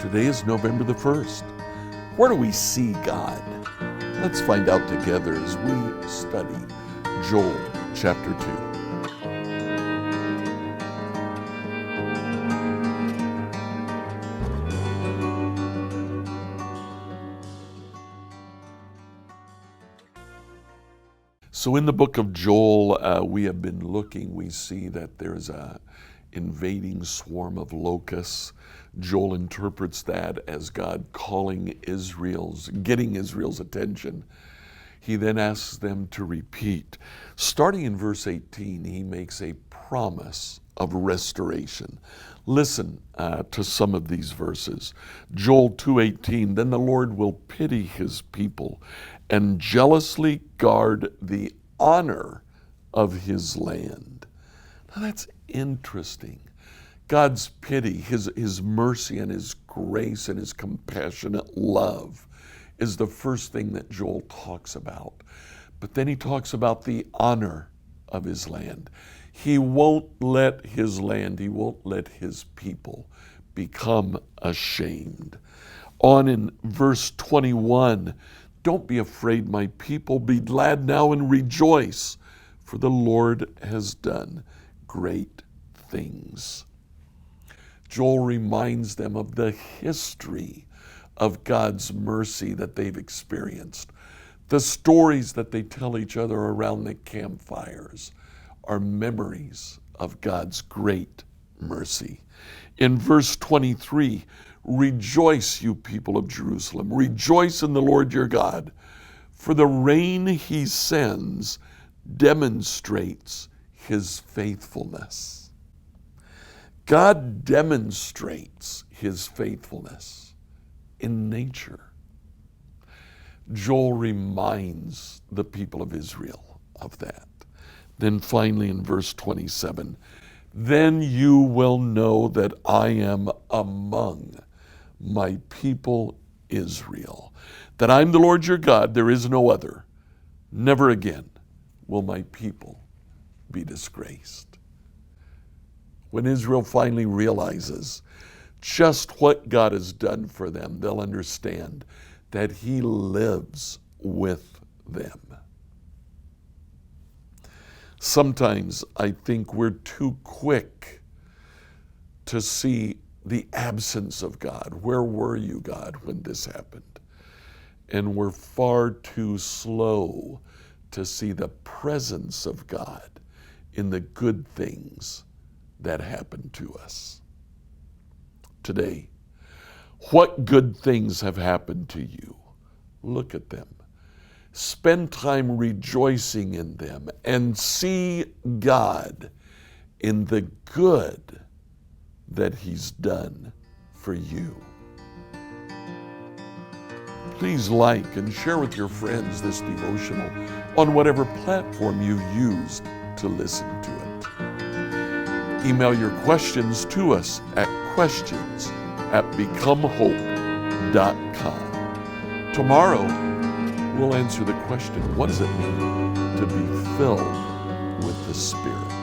Today is November the 1st. Where do we see God? Let's find out together as we study Joel chapter 2. So in the book of Joel, we have been looking, we see that there's a invading swarm of locusts. Joel interprets that as God getting Israel's attention. He then asks them to repeat. Starting in verse 18, he makes a promise of restoration. Listen to some of these verses. Joel 2:18, then the Lord will pity his people and jealously guard the honor of his land. Now that's interesting. God's pity, his mercy and his grace and his compassionate love is the first thing that Joel talks about. But then he talks about the honor of his land. He won't let his land, he won't let his people become ashamed. On in verse 21, don't be afraid, my people, be glad now and rejoice, for the Lord has done great things. Joel reminds them of the history of God's mercy that they've experienced. The stories that they tell each other around the campfires are memories of God's great mercy. In verse 23, rejoice, you people of Jerusalem. Rejoice in the Lord your God, for the rain he sends demonstrates his faithfulness. God demonstrates his faithfulness in nature. Joel reminds the people of Israel of that. Then finally in verse 27, then you will know that I am among my people Israel, that I'm the Lord your God, there is no other. Never again will my people be disgraced. When Israel finally realizes just what God has done for them, they'll understand that he lives with them. Sometimes I think we're too quick to see the absence of God. Where were you, God, when this happened? And we're far too slow to see the presence of God in the good things that happen to us. Today, what good things have happened to you? Look at them. Spend time rejoicing in them and see God in the good that he's done for you. Please like and share with your friends this devotional on whatever platform you used to listen to it. Email your questions to us at questions@becomehope.com. Tomorrow, we'll answer the question, what does it mean to be filled with the Spirit?